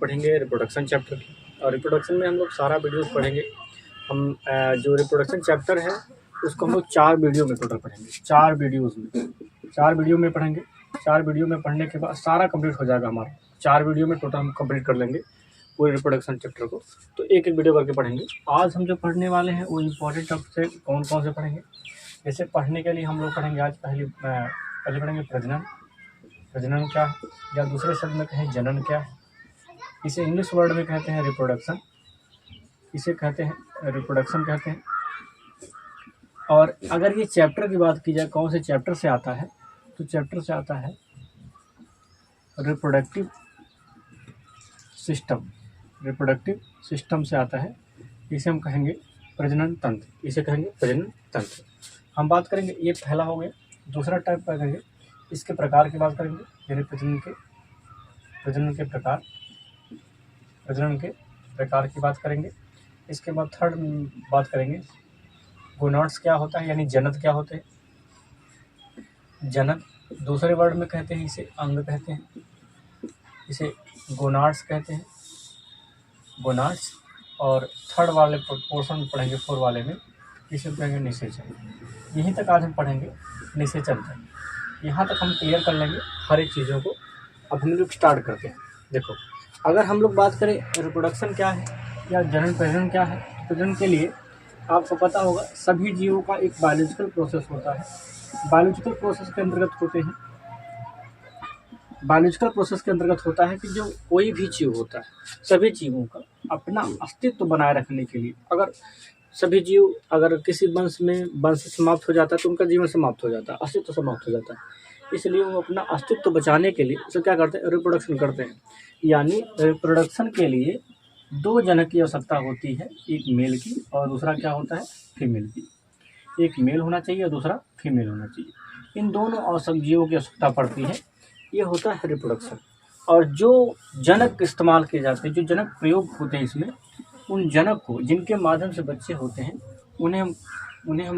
पढ़ेंगे reproduction chapter की, और रिप्रोडक्शन में हम लोग सारा वीडियोस पढ़ेंगे। हम जो रिप्रोडक्शन चैप्टर है उसको हम लोग 4 वीडियो में टोटल पढ़ेंगे, 4 वीडियोज़ में, 4 वीडियो में पढ़ेंगे। 4 वीडियो में पढ़ने के बाद सारा कंप्लीट हो जाएगा हमारा। 4 वीडियो में टोटल हम कंप्लीट कर लेंगे पूरे रिप्रोडक्शन चैप्टर को, तो एक एक वीडियो करके पढ़ेंगे। आज हम जो पढ़ने वाले हैं वो इम्पोर्टेंट टॉपिक से कौन कौन से पढ़ेंगे। जैसे पढ़ने के लिए हम लोग पढ़ेंगे आज पहले पढ़ेंगे प्रजनन। प्रजनन क्या है, या दूसरे शब्द में कहें जनन क्या है। इसे इंग्लिश वर्ड में कहते हैं रिप्रोडक्शन, इसे कहते हैं रिप्रोडक्शन कहते हैं। और अगर ये चैप्टर की बात की जाए कौन से चैप्टर से आता है, तो चैप्टर से आता है रिप्रोडक्टिव सिस्टम। रिप्रोडक्टिव सिस्टम से आता है, इसे हम कहेंगे प्रजनन तंत्र, इसे कहेंगे प्रजनन तंत्र। हम बात करेंगे, ये पहला हो गया। दूसरा टाइप करेंगे, इसके प्रकार की बात करेंगे, यानी प्रजनन के प्रकार की बात करेंगे। इसके बाद थर्ड बात करेंगे गोनाड्स क्या होता है, यानी जनक क्या होते हैं। जनक दूसरे वर्ड में कहते हैं, इसे अंग कहते हैं, इसे गोनाड्स कहते हैं, गोनाड्स। और थर्ड वाले पोर्शन में पढ़ेंगे, 4 वाले में, इसे कहेंगे निषेचन। यहीं तक आज हम पढ़ेंगे निषेचन तक। यहाँ तक हम क्लियर कर लेंगे हर एक चीज़ों को। अब हम लोग स्टार्ट करते हैं। देखो, अगर हम लोग बात करें रिप्रोडक्शन क्या है या जनन प्रजनन क्या है, प्रजनन के लिए आपको पता होगा सभी जीवों का एक बायोलॉजिकल प्रोसेस होता है। बायोलॉजिकल प्रोसेस के अंतर्गत होते हैं, बायोलॉजिकल प्रोसेस के अंतर्गत होता है कि जो कोई भी जीव होता है, सभी जीवों का अपना अस्तित्व बनाए रखने के लिए, अगर सभी जीव अगर किसी वंश समाप्त हो जाता है तो उनका जीवन समाप्त हो जाता है, अस्तित्व समाप्त हो जाता है। इसलिए वो अपना अस्तित्व बचाने के लिए उसे क्या करते हैं, रिप्रोडक्शन करते हैं। यानी रिप्रोडक्शन के लिए 2 जनक की आवश्यकता होती है, एक मेल की और दूसरा क्या होता है, फीमेल की। एक मेल होना चाहिए और दूसरा फीमेल होना चाहिए। इन दोनों आवश्यक जीवों की आवश्यकता पड़ती है, ये होता है रिप्रोडक्शन। और जो जनक इस्तेमाल किए जाते हैं, जो जनक प्रयोग होते हैं इसमें, उन जनक को जिनके माध्यम से बच्चे होते हैं उन्हें हम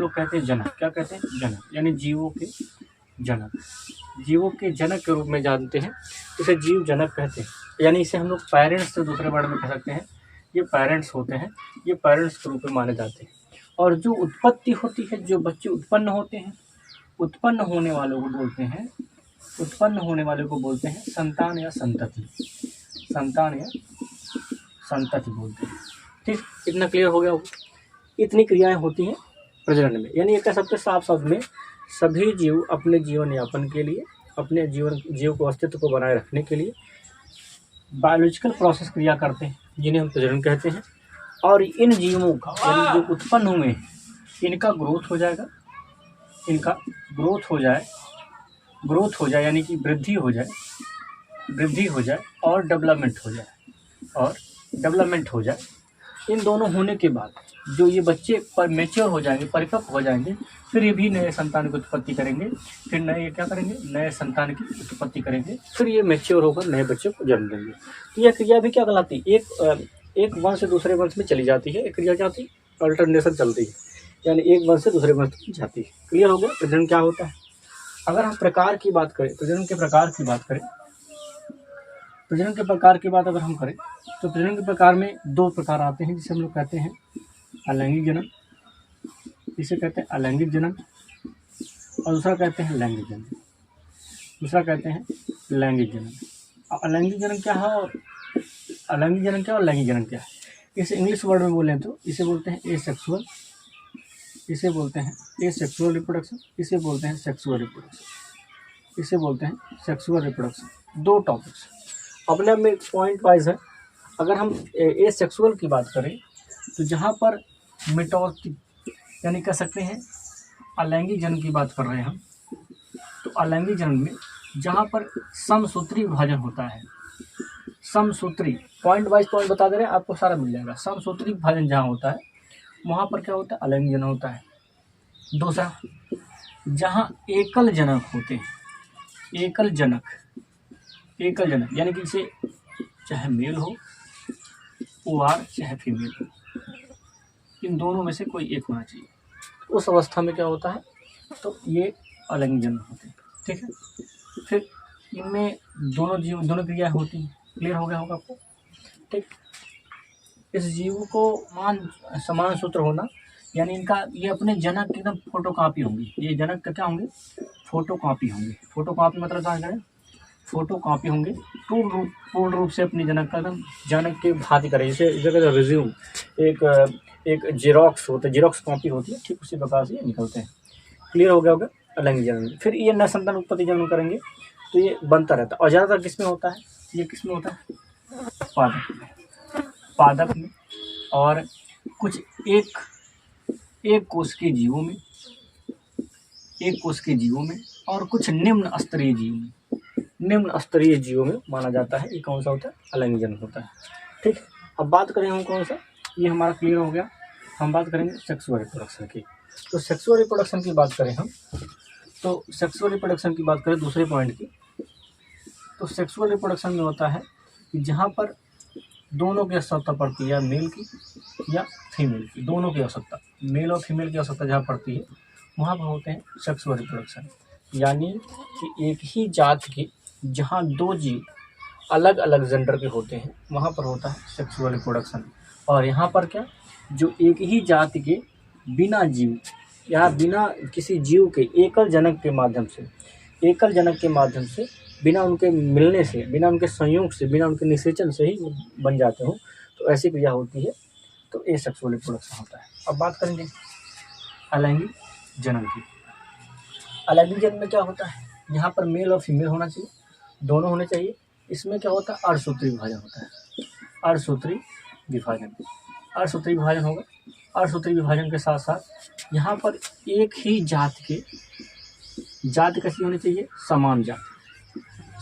लोग कहते हैं जनक। क्या कहते हैं, जनक, यानी जीवों के जनक, जीवों के जनक के रूप में जानते हैं, इसे जीव जनक कहते हैं। यानी इसे हम लोग पेरेंट्स से दूसरे वर्ड में कह सकते हैं, ये पेरेंट्स होते हैं, ये पेरेंट्स के रूप में माने जाते हैं। और जो उत्पत्ति होती है, जो बच्चे उत्पन्न होते हैं, उत्पन्न होने वालों को बोलते हैं संतान या संतति, संतान या संतति बोलते हैं। ठीक, इतना क्लियर हो गया होगा। इतनी क्रियाएं होती हैं प्रजनन में। यानी ये कह सकते हैं साफ शब्द में, सभी जीव अपने जीवन यापन के लिए, अपने जीव को अस्तित्व को बनाए रखने के लिए बायोलॉजिकल प्रोसेस क्रिया करते हैं, जिन्हें हम प्रजनन कहते हैं। और इन जीवों का, यानी जो उत्पन्न हुए हैं, इनका ग्रोथ हो जाएगा, इनका ग्रोथ हो जाए यानी कि वृद्धि हो जाए और डेवलपमेंट हो जाए। इन दोनों होने के बाद जो ये बच्चे पर मैच्योर हो जाएंगे, परिपक्व हो जाएंगे, फिर ये भी नए संतान की उत्पत्ति करेंगे, फिर नए संतान की उत्पत्ति करेंगे, फिर ये मैच्योर होकर नए बच्चे को जन्म देंगे। तो यह क्रिया भी क्या कहलाती है, एक वंश से दूसरे वंश में चली जाती है। एक क्रिया क्या होती है, अल्टरनेशन चलती है, यानी एक वंश से दूसरे वंश में जाती है। क्लियर हो गया प्रजनन क्या होता है। अगर हम प्रकार की बात करें, प्रजनन के प्रकार की बात अगर हम करें, तो प्रजनन के प्रकार में 2 प्रकार आते हैं, जिसे हम लोग कहते हैं अलैंगिक जनन, इसे कहते हैं अलैंगिक जनन, और दूसरा कहते हैं लैंगिक जनन। अलैंगिक जनन क्या है और लैंगिक जनन क्या है। इसे इंग्लिश वर्ड में बोलें तो इसे बोलते हैं एसेक्सुअल, इसे बोलते हैं एसेक्सुअल रिप्रोडक्शन, इसे बोलते हैं सेक्सुअल रिप्रोडक्शन। 2 टॉपिक्स अपने आप में पॉइंट वाइज है। अगर हम एसेक्सुअल की बात करें, तो जहाँ पर मिटोसिस, यानी कह सकते हैं अलैंगिक जनन की बात कर रहे हैं हम, तो अलैंगिक जनन में जहाँ पर समसूत्री विभाजन होता है, समसूत्री, पॉइंट वाइज पॉइंट बता दे रहे हैं, आपको सारा मिल जाएगा। समसूत्री विभाजन जहाँ होता है वहाँ पर क्या होता है, अलैंगिक जनन होता है। दूसरा, जहाँ एकल जनक होते हैं, एकल जनक यानी कि इसे चाहे मेल हो और चाहे फीमेल हो, इन दोनों में से कोई एक होना चाहिए। उस अवस्था में क्या होता है, तो ये अलैंगिक जनन होते हैं। ठीक है, फिर इनमें दोनों क्रियाएं होती हैं। क्लियर हो गया होगा आपको। ठीक। इस जीव को समान सूत्र होना, यानी इनका ये अपने जनक की एकदम फोटोकॉपी होंगी। ये जनक का क्या होंगे? फोटोकॉपी होंगे। फोटोकॉपी मतलब क्या करें? फोटोकॉपी होंगे, पूर्ण रूप से अपनी जनक का एकदम जनक के भांति करें। जैसे इस जगह रिज्यूम एक जेरोक्स होता है, जेरोक्स कॉपी होती है, ठीक उसी प्रकार से ये निकलते हैं। क्लियर हो गया होगा? अलैंगिक जनन। फिर ये नर संतान उत्पत्ति जनन करेंगे तो ये बनता रहता है। और ज़्यादातर किस में होता है? ये किस में होता है? पादप में और कुछ एक कोष के जीवों में, और कुछ निम्न स्तरीय जीवों में माना जाता है। ये कौन सा होता है? अलैंगिक जनन होता है। ठीक। अब बात करें हम कौन सा, ये हमारा क्लियर हो गया। हम बात करेंगे सेक्सुअल रिप्रोडक्शन की। तो सेक्सुअल रिप्रोडक्शन की बात करें हम, तो सेक्सुअल रिप्रोडक्शन की बात करें दूसरे पॉइंट की, तो सेक्सुअल रिप्रोडक्शन में होता है कि जहाँ पर दोनों की आवश्यकता पड़ती है, मेल की या फीमेल की, दोनों की आवश्यकता, मेल और फीमेल की आवश्यकता जहाँ पड़ती है वहाँ पर होते हैं सेक्सुअल रिप्रोडक्शन। यानी कि एक ही जात के जहाँ दो जीव अलग अलग जेंडर के होते हैं वहाँ पर होता है सेक्सुअल रिप्रोडक्शन। और यहाँ पर क्या, जो एक ही जाति के बिना जीव या बिना किसी जीव के एकल जनक के माध्यम से बिना उनके मिलने से, बिना उनके संयोग से, बिना उनके निषेचन से ही बन जाते हो, तो ऐसी क्रिया होती है। तो ये सेक्सुअल रिप्रोडक्शन होता है। अब बात करेंगे अलैंगिक जनन की। अलैंगिक जनन में क्या होता है? यहाँ पर मेल और फीमेल होना चाहिए, दोनों होने चाहिए। इसमें क्या होता है? अर्धसूत्री विभाजन होता है। अर्धसूत्री विभाजन होगा। अर्धसूत्री विभाजन के साथ साथ यहाँ पर एक ही जात कैसी होनी चाहिए?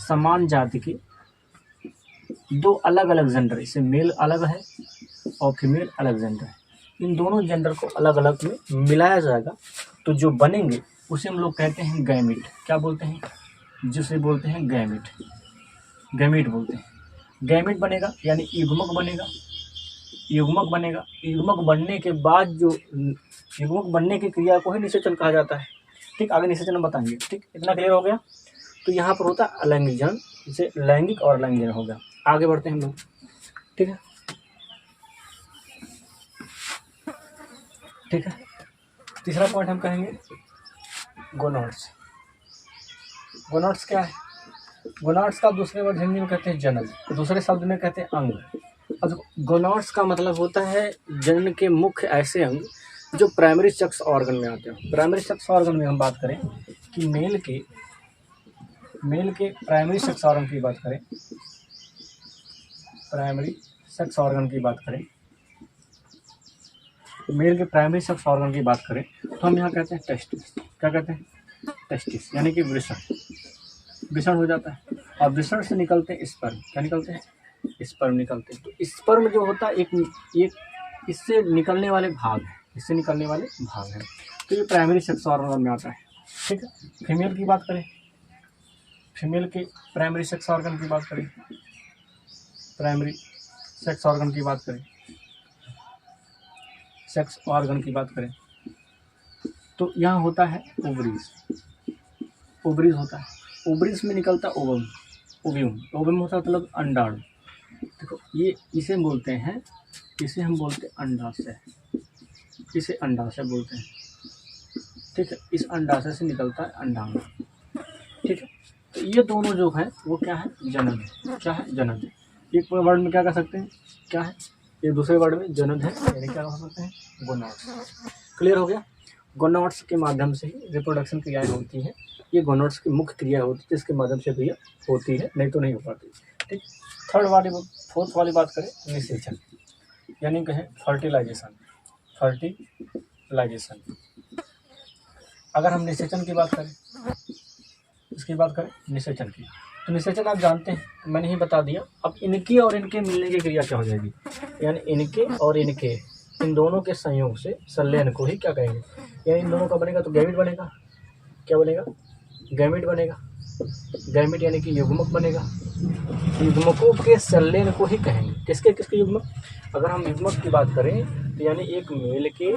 समान जाति के दो अलग अलग जेंडर, इससे मेल अलग है और फीमेल अलग जेंडर है, इन दोनों जेंडर को अलग अलग में मिलाया जाएगा तो जो बनेंगे उसे हम लोग कहते हैं गैमीट। क्या बोलते हैं? जिसे बोलते हैं गैमीट बोलते हैं। गैमीट बनेगा यानी युग्मक बनेगा। युग्मक बनने के बाद जो युग्मक बनने की क्रिया को ही निषेचन कहा जाता है। ठीक, आगे निषेचन हम बताएंगे। ठीक, इतना क्लियर हो गया? तो यहाँ पर होता है अलैंगिक जनन, जिसे लैंगिक और अलैंगिक जनन हो गया। आगे बढ़ते हैं हम लोग। ठीक है। तीसरा पॉइंट हम कहेंगे गोनोड्स। गोनोड्स क्या है? गोनोड्स का दूसरे वर्ड हिंदी में कहते हैं जनन, दूसरे शब्द में कहते हैं अंग। अब गोनोड्स का मतलब होता है जनन के मुख्य ऐसे अंग जो प्राइमरी सेक्स ऑर्गन में आते हैं। प्राइमरी सेक्स ऑर्गन में हम बात करें कि मेल के प्राइमरी सेक्स ऑर्गन की बात करें, मेल के प्राइमरी सेक्स ऑर्गन की बात करें तो हम यहाँ कहते हैं टेस्टिस। क्या कहते हैं? टेस्टिस, यानी कि वृषण हो जाता है। और वृषण से निकलते हैं स्पर्म। क्या निकलते हैं? स्पर्म निकलते हैं। तो स्पर्म जो होता है एक इससे निकलने वाले भाग हैं। तो ये प्राइमरी सेक्स ऑर्गन में आता है। ठीक है। फीमेल की बात करें, फीमेल के प्राइमरी सेक्स ऑर्गन की बात करें, तो यहाँ होता है ओवरीज होता है। ओवरीज में निकलता ओवम होता है मतलब अंडाणु। देखो ये इसे हम बोलते हैं अंडाशय, इसे अंडाशय बोलते हैं। ठीक है। इस अंडाशय से निकलता है अंडाणु। ठीक है। तो ये दोनों जो है वो क्या है? जनन है। क्या है? जनन है। एक वर्ड में क्या कह सकते हैं? क्या है? ये दूसरे वर्ड में जनन है, यानी क्या कह सकते हैं? गोनोड्स। क्लियर हो गया? गोनोड्स के माध्यम से ही रिप्रोडक्शन क्रियाएं होती हैं। ये गोनोड्स की मुख्य क्रिया होती है जिसके माध्यम से क्रिया होती है, नहीं तो नहीं हो पाती। ठीक। फोर्थ वाली बात करें निषेचन, यानी कहें फर्टिलाइजेशन। अगर हम निषेचन की बात करें, निषेचन की, तो निषेचन आप जानते हैं, मैंने ही बता दिया। अब इनके और इनके मिलने की क्रिया क्या हो जाएगी? यानी इनके और इनके, इन दोनों के संयोग से संलयन को ही क्या कहेंगे? यानी इन दोनों का बनेगा तो गैमीट बनेगा। क्या बनेगा? गैमीट बनेगा। गैमीट यानी कि युग्मक बनेगा। युग्मकों के संलयन को ही कहेंगे। किसके युग्मक? अगर हम युग्मक की बात करें तो यानी एक मेल के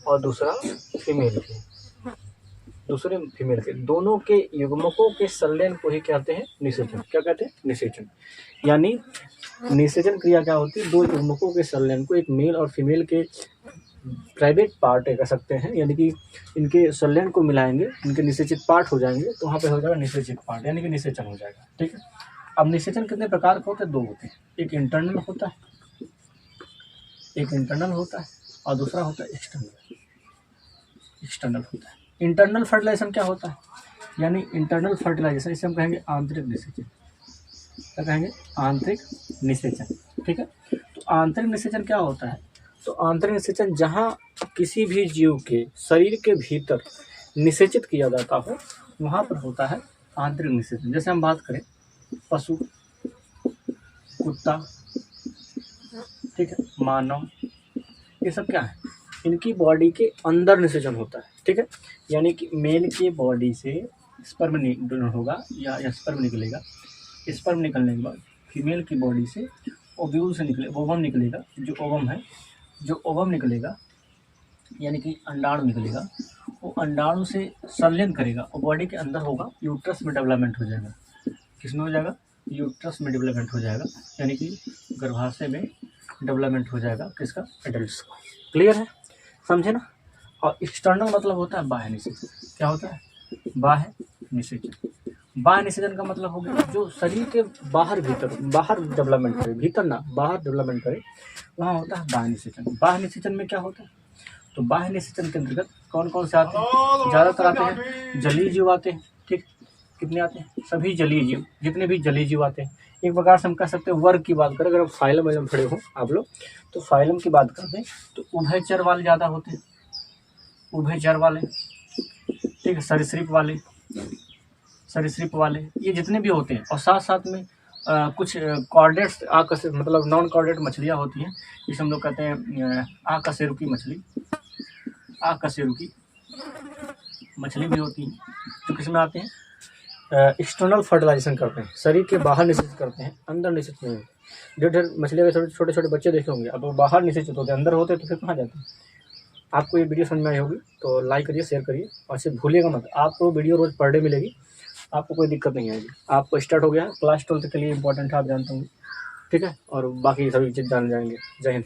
और दूसरा फीमेल के, दोनों के युग्मकों के संलयन को ही कहते हैं निषेचन। क्या कहते हैं? निषेचन। यानी निषेचन क्रिया क्या होती है, दो युग्मकों के संलयन को एक मेल और फीमेल के प्राइवेट पार्ट कह सकते हैं, यानी कि इनके संलयन को मिलाएंगे, इनके निषेचित पार्ट हो जाएंगे, तो वहाँ पे हो जाएगा निषेचित पार्ट, यानी कि निषेचन हो जाएगा। ठीक है। अब निषेचन कितने प्रकार के होते हैं, दो होते हैं, एक इंटरनल होता है, एक इंटरनल होता है और दूसरा होता है एक्सटर्नल। एक्सटर्नल होता है। इंटरनल फर्टिलाइजेशन क्या होता है, यानी इंटरनल फर्टिलाइजेशन, इसे हम कहेंगे आंतरिक निषेचन। क्या कहेंगे, आंतरिक निषेचन। ठीक है। तो आंतरिक निषेचन क्या होता है, तो आंतरिक निषेचन जहाँ किसी भी जीव के शरीर के भीतर निषेचित किया जाता हो, वहाँ पर होता है आंतरिक निषेचन। जैसे हम बात करें पशु, कुत्ता, ठीक है, मानव, ये सब क्या है, इनकी बॉडी के अंदर निषेचन होता है। ठीक है। यानी कि मेल की बॉडी से स्पर्म होगा या स्पर्म निकलेगा, स्पर्म निकलने के बाद फीमेल की बॉडी से ओव्यूल से ओवम निकलेगा, जो ओवम है, जो ओवम निकलेगा यानी कि अंडाणु निकलेगा, वो अंडाणु से संलयन करेगा और बॉडी के अंदर होगा, यूट्रस में डेवलपमेंट हो जाएगा। किसमें हो जाएगा, यूट्रस में डेवलपमेंट हो जाएगा, यानी कि गर्भाशय में डेवलपमेंट हो जाएगा, किसका, एडल्ट का। क्लियर है, समझे ना। और एक्सटर्नल मतलब होता है बाह्य निषेचन। क्या होता है, बाह्य निषेचन। बाह्य निषेचन का मतलब हो गया जो शरीर के बाहर बाहर डेवलपमेंट करे, भीतर ना बाहर डेवलपमेंट करे, वहाँ होता है बाह्य निषेचन। बाह्य निषेचन में क्या होता है, तो बाह्य निषेचन के अंतर्गत कौन कौन से आते हैं, ज़्यादातर आते हैं जलीय जीव आते हैं। ठीक, कितने आते हैं, सभी जलीय जीव, जितने भी जलीय जीव आते हैं। एक प्रकार से हम कह सकते हैं वर्ग की बात करें, अगर आप फाइलम में खड़े हो आप लोग, तो फाइलम की बात करते हैं तो उभयचर वाले ज़्यादा होते हैं, उभयचर वाले। ठीक है, सरीसृप वाले, ये जितने भी होते हैं। और साथ साथ में कुछ कॉर्डेट्स, आकशेरुकी, मतलब नॉन कॉर्डेट मछलियाँ होती हैं, जिसे हम लोग कहते हैं आकशेरुकी मछली, आकशेरुकी मछली भी होती है, जो किसमें आते हैं, एक्सटर्नल फर्टिलाइजेशन करते हैं, शरीर के बाहर निषेचित करते हैं, अंदर निषेचित नहीं होते। ढेर मछलियाँ के छोटे छोटे बच्चे देखे होंगे, अब वो बाहर निषेचित होते हैं, अंदर होते हैं तो फिर कहाँ जाते हैं। आपको ये वीडियो समझ में आई होगी तो लाइक करिए, शेयर करिए, और सिर्फ भूलिएगा मत, आपको वीडियो रोज़ पर डे मिलेगी, आपको कोई दिक्कत नहीं आएगी। आपको स्टार्ट हो गया है, क्लास 12 के लिए इंपॉर्टेंट है, आप जानते होंगे। ठीक है, और बाकी सभी चीज़ जान जाएंगे। जय हिंद।